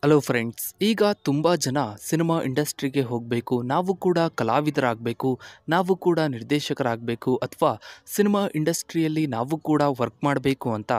Hello friends, ಈಗ ತುಂಬ ಜನ ಸಿನಿಮಾ ಇಂಡಸ್ಟ್ರಿಗೆ ಹೋಗಬೇಕು, ನಾವು ಕೂಡ ಕಲಾವಿದರಾಗಬೇಕು, ನಾವು ಕೂಡ ನಿರ್ದೇಶಕರಾಗಬೇಕು ಅಥವಾ ಸಿನಿಮಾ ಇಂಡಸ್ಟ್ರಿಯಲ್ಲಿ ನಾವು ಕೂಡ ವರ್ಕ್ ಮಾಡಬೇಕು ಅಂತ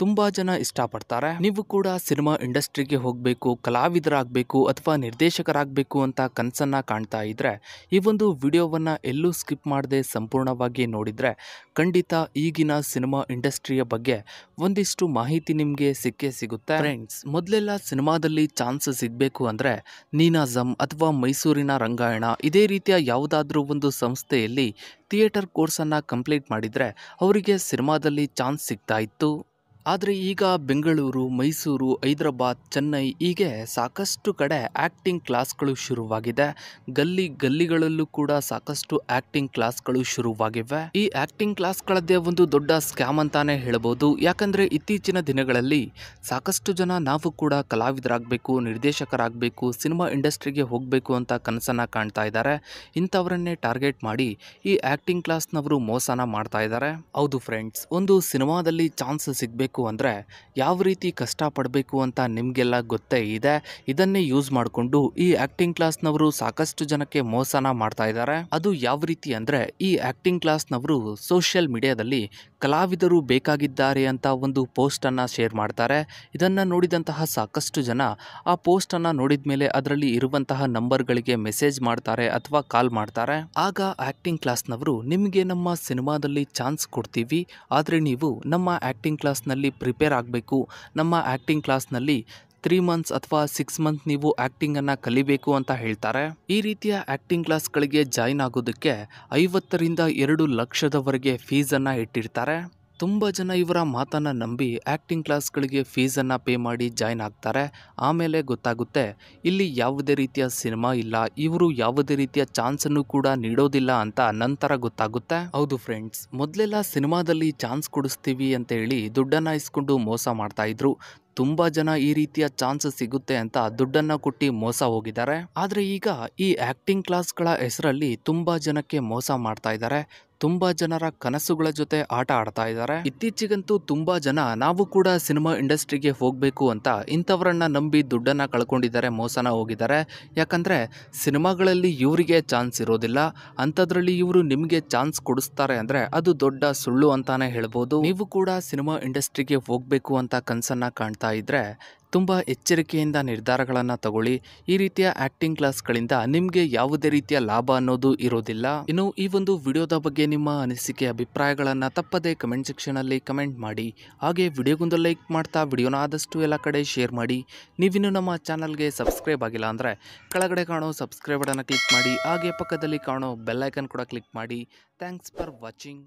ತುಂಬ ಜನ ಇಷ್ಟಪಡ್ತಾರೆ. ನೀವು ಕೂಡ ಸಿನಿಮಾ ಇಂಡಸ್ಟ್ರಿಗೆ ಹೋಗಬೇಕು, ಕಲಾವಿದರಾಗಬೇಕು ಅಥವಾ ನಿರ್ದೇಶಕರಾಗಬೇಕು ಅಂತ ಕನಸನ್ನು ಕಾಣ್ತಾ ಇದ್ರೆ ಈ ಒಂದು ವಿಡಿಯೋವನ್ನು ಎಲ್ಲೂ ಸ್ಕಿಪ್ ಮಾಡದೆ ಸಂಪೂರ್ಣವಾಗಿ ನೋಡಿದರೆ ಖಂಡಿತ ಈಗಿನ ಸಿನಿಮಾ ಇಂಡಸ್ಟ್ರಿಯ ಬಗ್ಗೆ ಒಂದಿಷ್ಟು ಮಾಹಿತಿ ನಿಮಗೆ ಸಿಕ್ಕೇ ಸಿಗುತ್ತೆ. ಫ್ರೆಂಡ್ಸ್, ಮೊದಲೆಲ್ಲ ಸಿನಿಮಾದಲ್ಲಿ ಚಾನ್ಸ್ ಸಿಗಬೇಕು ಅಂದರೆ ನೀನಾಸಂ ಅಥವಾ ಮೈಸೂರಿನ ರಂಗಾಯಣ ಇದೇ ರೀತಿಯ ಯಾವುದಾದ್ರೂ ಒಂದು ಸಂಸ್ಥೆಯಲ್ಲಿ ಥಿಯೇಟರ್ ಕೋರ್ಸನ್ನು ಕಂಪ್ಲೀಟ್ ಮಾಡಿದರೆ ಅವರಿಗೆ ಸಿನಿಮಾದಲ್ಲಿ ಚಾನ್ಸ್ ಸಿಗ್ತಾ ಇತ್ತು. ಆದರೆ ಈಗ ಬೆಂಗಳೂರು, ಮೈಸೂರು, ಹೈದರಾಬಾದ್, ಚೆನ್ನೈ ಹೀಗೆ ಸಾಕಷ್ಟು ಕಡೆ ಆ್ಯಕ್ಟಿಂಗ್ ಕ್ಲಾಸ್ಗಳು ಶುರುವಾಗಿದೆ. ಗಲ್ಲಿಗಳಲ್ಲೂ ಕೂಡ ಸಾಕಷ್ಟು ಆ್ಯಕ್ಟಿಂಗ್ ಕ್ಲಾಸ್ಗಳು ಶುರುವಾಗಿವೆ. ಈ ಆ್ಯಕ್ಟಿಂಗ್ ಕ್ಲಾಸ್ಗಳದ್ದೇ ಒಂದು ದೊಡ್ಡ ಸ್ಕ್ಯಾಮ್ ಅಂತಾನೆ ಹೇಳ್ಬೋದು. ಯಾಕಂದರೆ ಇತ್ತೀಚಿನ ದಿನಗಳಲ್ಲಿ ಸಾಕಷ್ಟು ಜನ ನಾವು ಕೂಡ ಕಲಾವಿದರಾಗಬೇಕು, ನಿರ್ದೇಶಕರಾಗಬೇಕು, ಸಿನಿಮಾ ಇಂಡಸ್ಟ್ರಿಗೆ ಹೋಗಬೇಕು ಅಂತ ಕನಸನ್ನು ಕಾಣ್ತಾ ಇದ್ದಾರೆ. ಇಂಥವರನ್ನೇ ಟಾರ್ಗೆಟ್ ಮಾಡಿ ಈ ಆ್ಯಕ್ಟಿಂಗ್ ಕ್ಲಾಸ್ನವರು ಮೋಸನ ಮಾಡ್ತಾ ಇದ್ದಾರೆ. ಹೌದು ಫ್ರೆಂಡ್ಸ್, ಒಂದು ಸಿನಿಮಾದಲ್ಲಿ ಚಾನ್ಸ್ ಸಿಗಬೇಕು ಅಂದರೆ ಯಾವ ರೀತಿ ಕಷ್ಟಪಡಬೇಕು ಅಂತ ನಿಮಗೆಲ್ಲ ಗೊತ್ತೇ ಇದೆ. ಇದನ್ನೇ ಯೂಸ್ ಮಾಡಿಕೊಂಡು ಈ ಆ್ಯಕ್ಟಿಂಗ್ ಕ್ಲಾಸ್ನವರು ಸಾಕಷ್ಟು ಜನಕ್ಕೆ ಮೋಸನ ಮಾಡ್ತಾ ಇದ್ದಾರೆ. ಅದು ಯಾವ ರೀತಿ ಅಂದರೆ, ಈ ಆ್ಯಕ್ಟಿಂಗ್ ಕ್ಲಾಸ್ನವರು ಸೋಷಿಯಲ್ ಮೀಡಿಯಾದಲ್ಲಿ ಕಲಾವಿದರು ಬೇಕಾಗಿದ್ದಾರೆ ಅಂತ ಒಂದು ಪೋಸ್ಟನ್ನು ಶೇರ್ ಮಾಡ್ತಾರೆ. ಇದನ್ನು ನೋಡಿದಂತಹ ಸಾಕಷ್ಟು ಜನ ಆ ಪೋಸ್ಟನ್ನು ನೋಡಿದ ಮೇಲೆ ಅದರಲ್ಲಿ ಇರುವಂತಹ ನಂಬರ್ಗಳಿಗೆ ಮೆಸೇಜ್ ಮಾಡ್ತಾರೆ ಅಥವಾ ಕಾಲ್ ಮಾಡ್ತಾರೆ. ಆಗ ಆ್ಯಕ್ಟಿಂಗ್ ಕ್ಲಾಸ್ನವರು ನಿಮಗೆ ನಮ್ಮ ಸಿನಿಮಾದಲ್ಲಿ ಚಾನ್ಸ್ ಕೊಡ್ತೀವಿ, ಆದರೆ ನೀವು ನಮ್ಮ ಆ್ಯಕ್ಟಿಂಗ್ ಕ್ಲಾಸ್ನಲ್ಲಿ ಪ್ರಿಪೇರ್ ಆಗಬೇಕು, ನಮ್ಮ ಆ್ಯಕ್ಟಿಂಗ್ ಕ್ಲಾಸ್ನಲ್ಲಿ 3 ಮಂತ್ಸ್ ಅಥವಾ 6 ಮಂತ್ ನೀವು ಆ್ಯಕ್ಟಿಂಗನ್ನು ಕಲಿಬೇಕು ಅಂತ ಹೇಳ್ತಾರೆ. ಈ ರೀತಿಯ ಆ್ಯಕ್ಟಿಂಗ್ ಕ್ಲಾಸ್ಗಳಿಗೆ ಜಾಯಿನ್ ಆಗೋದಕ್ಕೆ 50ರಿಂದ 2 ಲಕ್ಷದವರೆಗೆ ಫೀಸನ್ನು ಇಟ್ಟಿರ್ತಾರೆ. ತುಂಬ ಜನ ಇವರ ಮಾತನ್ನು ನಂಬಿ ಆ್ಯಕ್ಟಿಂಗ್ ಕ್ಲಾಸ್ಗಳಿಗೆ ಫೀಸನ್ನು ಪೇ ಮಾಡಿ ಜಾಯ್ನ್ ಆಗ್ತಾರೆ. ಆಮೇಲೆ ಗೊತ್ತಾಗುತ್ತೆ ಇಲ್ಲಿ ಯಾವುದೇ ರೀತಿಯ ಸಿನಿಮಾ ಇಲ್ಲ, ಇವರು ಯಾವುದೇ ರೀತಿಯ ಚಾನ್ಸನ್ನು ಕೂಡ ನೀಡೋದಿಲ್ಲ ಅಂತ ನಂತರ ಗೊತ್ತಾಗುತ್ತೆ. ಹೌದು ಫ್ರೆಂಡ್ಸ್, ಮೊದಲೆಲ್ಲ ಸಿನಿಮಾದಲ್ಲಿ ಚಾನ್ಸ್ ಕೊಡಿಸ್ತೀವಿ ಅಂತ ಹೇಳಿ ದುಡ್ಡನ್ನು ಇಸ್ಕೊಂಡು ಮೋಸ ಮಾಡ್ತಾ ಇದ್ರು. ತುಂಬ ಜನ ಈ ರೀತಿಯ ಚಾನ್ಸ್ ಸಿಗುತ್ತೆ ಅಂತ ದುಡ್ಡನ್ನು ಕೊಟ್ಟು ಮೋಸ ಹೋಗಿದ್ದಾರೆ. ಆದರೆ ಈಗ ಈ ಆ್ಯಕ್ಟಿಂಗ್ ಕ್ಲಾಸ್ಗಳ ಹೆಸರಲ್ಲಿ ತುಂಬ ಜನಕ್ಕೆ ಮೋಸ ಮಾಡ್ತಾ ಇದ್ದಾರೆ. ತುಂಬ ಜನರ ಕನಸುಗಳ ಜೊತೆ ಆಟ ಆಡ್ತಾ ಇದ್ದಾರೆ. ಇತ್ತೀಚೆಗಂತೂ ತುಂಬ ಜನ ನಾವು ಕೂಡ ಸಿನಿಮಾ ಇಂಡಸ್ಟ್ರಿಗೆ ಹೋಗಬೇಕು ಅಂತ ಇಂಥವರನ್ನ ನಂಬಿ ದುಡ್ಡನ್ನು ಕಳ್ಕೊಂಡಿದ್ದಾರೆ, ಮೋಸನ ಹೋಗಿದ್ದಾರೆ. ಯಾಕಂದರೆ ಸಿನಿಮಾಗಳಲ್ಲಿ ಇವರಿಗೆ ಚಾನ್ಸ್ ಇರೋದಿಲ್ಲ, ಅಂಥದ್ರಲ್ಲಿ ಇವರು ನಿಮಗೆ ಚಾನ್ಸ್ ಕೊಡಿಸ್ತಾರೆ ಅಂದರೆ ಅದು ದೊಡ್ಡ ಸುಳ್ಳು ಅಂತಾನೆ ಹೇಳ್ಬೋದು. ನೀವು ಕೂಡ ಸಿನಿಮಾ ಇಂಡಸ್ಟ್ರಿಗೆ ಹೋಗಬೇಕು ಅಂತ ಕನಸನ್ನು ಕಾಣ್ತಾ ಇದ್ರೆ ತುಂಬ ಎಚ್ಚರಿಕೆಯಿಂದ ನಿರ್ಧಾರಗಳನ್ನು ತಗೊಳ್ಳಿ. ಈ ರೀತಿಯ ಆ್ಯಕ್ಟಿಂಗ್ ಕ್ಲಾಸ್ಗಳಿಂದ ನಿಮಗೆ ಯಾವುದೇ ರೀತಿಯ ಲಾಭ ಅನ್ನೋದು ಇರೋದಿಲ್ಲ. ಇನ್ನು ಈ ಒಂದು ವಿಡಿಯೋದ ಬಗ್ಗೆ ನಿಮ್ಮ ಅನಿಸಿಕೆ, ಅಭಿಪ್ರಾಯಗಳನ್ನು ತಪ್ಪದೇ ಕಮೆಂಟ್ ಸೆಕ್ಷನಲ್ಲಿ ಕಮೆಂಟ್ ಮಾಡಿ. ಹಾಗೆ ವಿಡಿಯೋಗೊಂದು ಲೈಕ್ ಮಾಡ್ತಾ ವಿಡಿಯೋನ ಆದಷ್ಟು ಎಲ್ಲ ಕಡೆ ಶೇರ್ ಮಾಡಿ. ನೀವಿನ್ನು ನಮ್ಮ ಚಾನಲ್ಗೆ ಸಬ್ಸ್ಕ್ರೈಬ್ ಆಗಿಲ್ಲ ಅಂದರೆ ಕೆಳಗಡೆ ಕಾಣೋ ಸಬ್ಸ್ಕ್ರೈಬ್ ಬಟನ್ನ ಕ್ಲಿಕ್ ಮಾಡಿ. ಹಾಗೆ ಪಕ್ಕದಲ್ಲಿ ಕಾಣೋ ಬೆಲ್ ಐಕನ್ ಕೂಡ ಕ್ಲಿಕ್ ಮಾಡಿ. Thanks for watching.